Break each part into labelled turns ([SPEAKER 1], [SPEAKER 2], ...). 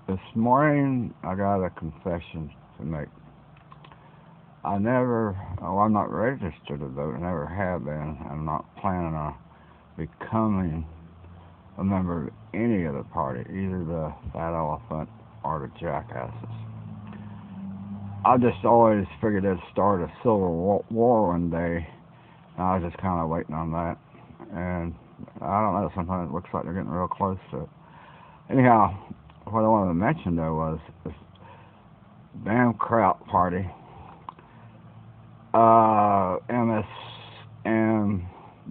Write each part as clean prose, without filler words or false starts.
[SPEAKER 1] This morning, I got a confession to make. I'm not registered to vote. I never have been. I'm not planning on becoming a member of any of the party, either the Fat Elephant or the Jackasses. I just always figured they'd start a civil war one day, and I was just kind of waiting on that. And I don't know, sometimes it looks like they're getting real close to it. Anyhow, what I wanted to mention though was this damn Kraut party, MSM,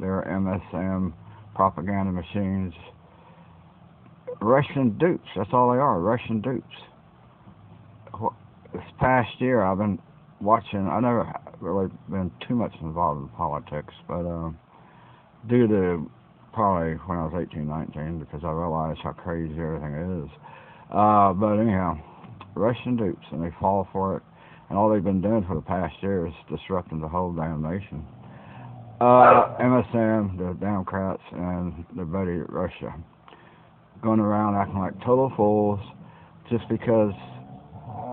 [SPEAKER 1] their MSM propaganda machines, Russian dupes. That's all they are, Russian dupes. This past year, I've been watching. I never really been too much involved in politics, but due to probably when I was 18, 19, because I realized how crazy everything is. But anyhow, Russian dupes, and they fall for it. And all they've been doing for the past year is disrupting the whole damn nation. MSM, the Democrats, and their buddy Russia, going around acting like total fools just because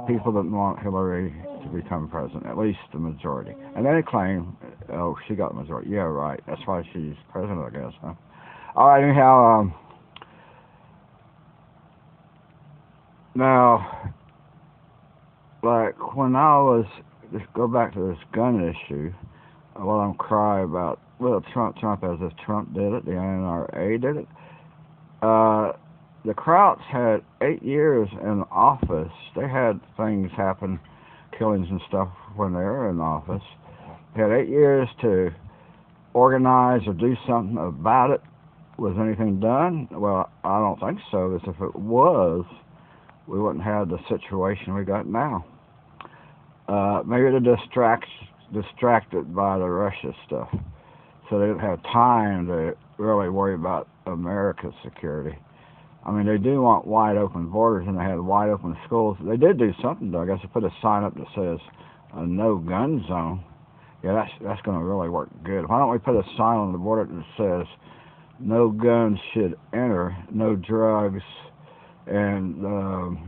[SPEAKER 1] people that want Hillary to become president, at least the majority. And then they claim, oh, she got the majority. Yeah, right. That's why she's president, I guess, huh? All right, anyhow, now, like when I was, just go back to this gun issue, what I'm crying about, well, Trump as if Trump did it, the NRA did it. The Krauts had 8 years in office. They had things happen, killings and stuff when they were in office. They had 8 years to organize or do something about it. Was anything done? Well, I don't think so, because if it was, we wouldn't have the situation we got now. Maybe they're distracted by the Russia stuff, so they didn't have time to really worry about America's security. I mean, they do want wide open borders, and they had wide open schools. They did do something, though. I guess they put a sign up that says a no gun zone. Yeah, that's going to really work good. Why don't we put a sign on the border that says no guns should enter, no drugs, and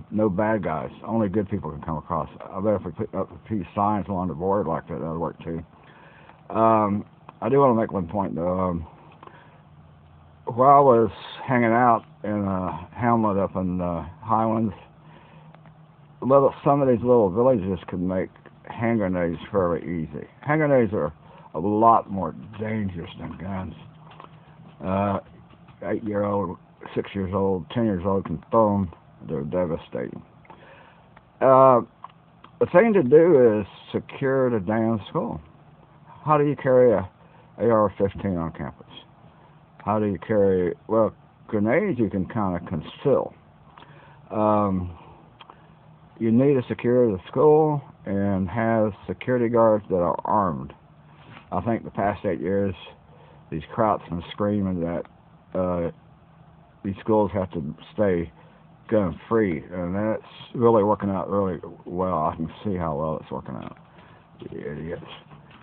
[SPEAKER 1] no bad guys. Only good people can come across. I bet if we put up a few signs along the border like that, that'll work too. I do want to make one point though. While I was hanging out in a hamlet up in the Highlands, some of these little villages could make hand grenades fairly easy. Hand grenades are a lot more dangerous than guns. 8-year-old, 6 years old, 10 years old can throw them. They're devastating. The thing to do is secure the damn school. How do you carry a AR-15 on campus? How do you carry, well, grenades you can kind of conceal. You need to secure the school and have security guards that are armed. I think the past 8 years, these Krauts been screaming that these schools have to stay gun free, and that's really working out really well. I can see how well it's working out. The idiots.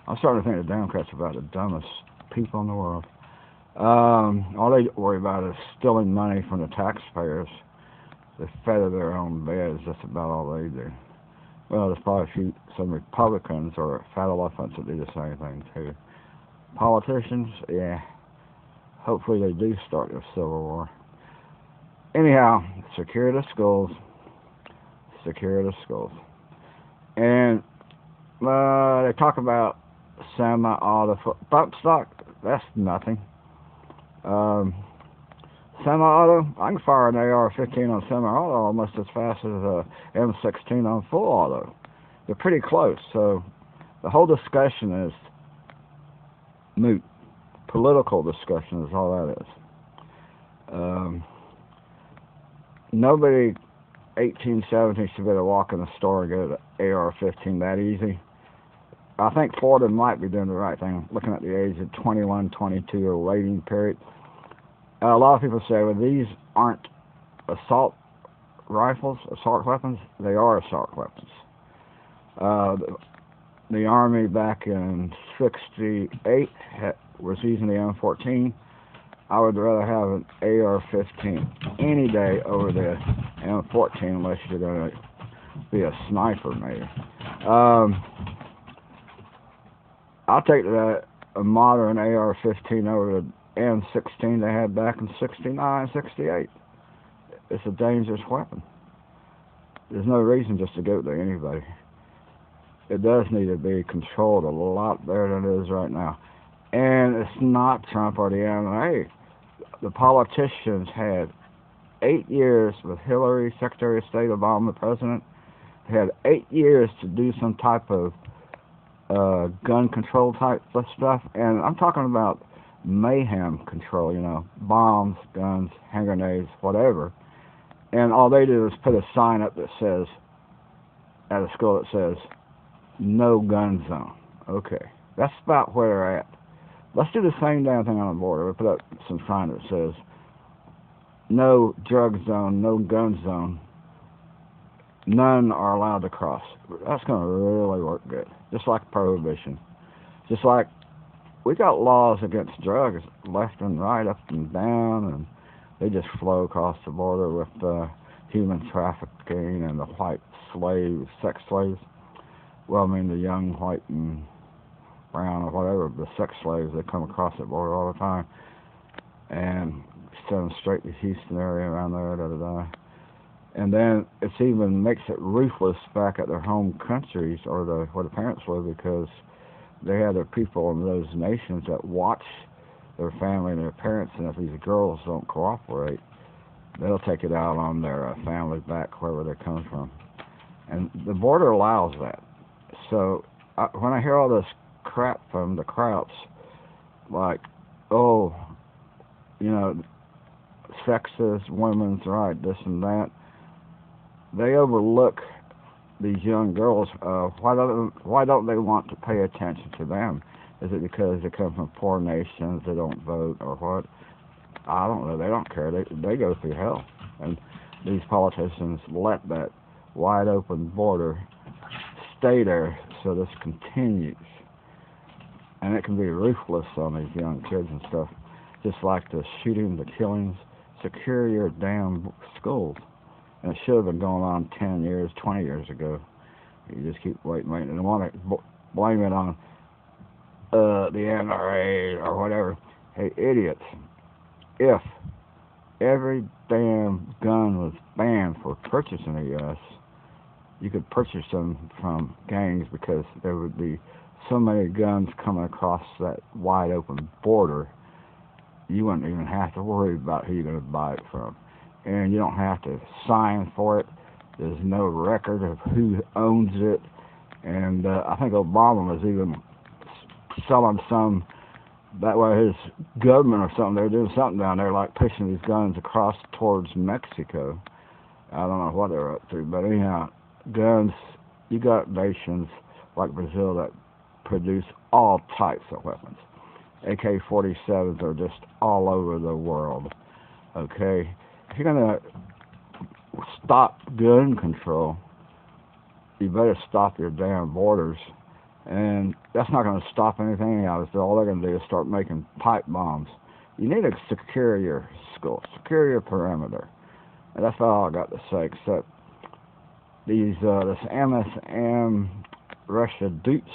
[SPEAKER 1] I'm starting to think the Democrats are about the dumbest people in the world. All they worry about is stealing money from the taxpayers. They feather their own beds. That's about all they do. Well, there's probably some Republicans or fat elephants that do the same thing too. Politicians, yeah. Hopefully they do start a civil war. Anyhow, secure the schools. Secure the schools. And they talk about semi-auto bump stock. That's nothing. Semi-auto, I can fire an AR-15 on semi-auto almost as fast as a M16 on full auto. They're pretty close, so the whole discussion is moot. Political discussion is all that is. Nobody 18, 17 should be able to walk in the store and get an AR-15 that easy. I think Florida might be doing the right thing, looking at the age of 21, 22, or waiting period. A lot of people say, well, these aren't assault rifles, assault weapons. They are assault weapons. The Army back in '68 was using the M14. I would rather have an AR-15 any day over this M14 unless you're going to be a sniper, maybe. I'll take a modern AR-15 over the M16 they had back in '69, '68. It's a dangerous weapon. There's no reason just to go to anybody. It does need to be controlled a lot better than it is right now. And it's not Trump or the NRA. The politicians had 8 years with Hillary, Secretary of State, Obama, the president. They had 8 years to do some type of gun control type of stuff. And I'm talking about mayhem control, you know, bombs, guns, hand grenades, whatever. And all they do is put a sign up that says, at a school that says, no gun zone. Okay, that's about where they're at. Let's do the same damn thing on the border. We put up some sign that says, no drug zone, no gun zone. None are allowed to cross. That's going to really work good. Just like prohibition. Just like we got laws against drugs left and right, up and down, and they just flow across the border with human trafficking and the white slaves, sex slaves. Well, I mean the young white and brown or whatever, the sex slaves that come across the border all the time and send them straight to Houston area around there, And then it even makes it ruthless back at their home countries or where the parents live, because they have their people in those nations that watch their family and their parents, and if these girls don't cooperate, they'll take it out on their family back wherever they're coming from. And the border allows that. So when I hear all this crap from the Krauts, like, oh, you know, sexist, women's right, this and that, they overlook these young girls. Why don't they want to pay attention to them? Is it because they come from poor nations, they don't vote, or what? I don't know. They don't care. They go through hell. And these politicians let that wide open border stay there so this continues. And it can be ruthless on these young kids and stuff. Just like the shooting, the killings. Secure your damn schools. And it should have been going on 10 years, 20 years ago. You just keep waiting. And I want to blame it on the NRA or whatever. Hey, idiots. If every damn gun was banned for purchasing in the U.S., you could purchase them from gangs, because there would be so many guns coming across that wide open border, you wouldn't even have to worry about who you're going to buy it from. And you don't have to sign for it. There's no record of who owns it. And I think Obama was even selling some, that way his government or something, they're doing something down there, like pushing these guns across towards Mexico. I don't know what they're up to, but anyhow, guns, you got nations like Brazil that produce all types of weapons. AK-47s are just all over the world. Okay? If you're going to stop gun control, you better stop your damn borders. And that's not going to stop anything else. All they're going to do is start making pipe bombs. You need to secure your schools, secure your perimeter. And that's all I got to say, except these this MSM Russia dupes.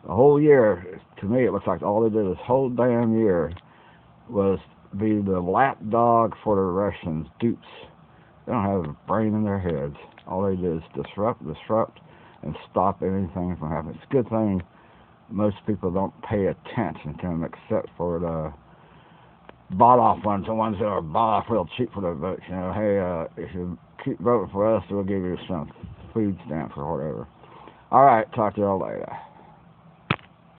[SPEAKER 1] The whole year, to me, it looks like all they did this whole damn year was be the lapdog for the Russians, dupes. They don't have a brain in their heads. All they do is disrupt, and stop anything from happening. It's a good thing most people don't pay attention to them, except for the bought-off ones, the ones that are bought off real cheap for their votes. You know, hey, if you keep voting for us, we'll give you some food stamps or whatever. All right, talk to y'all later.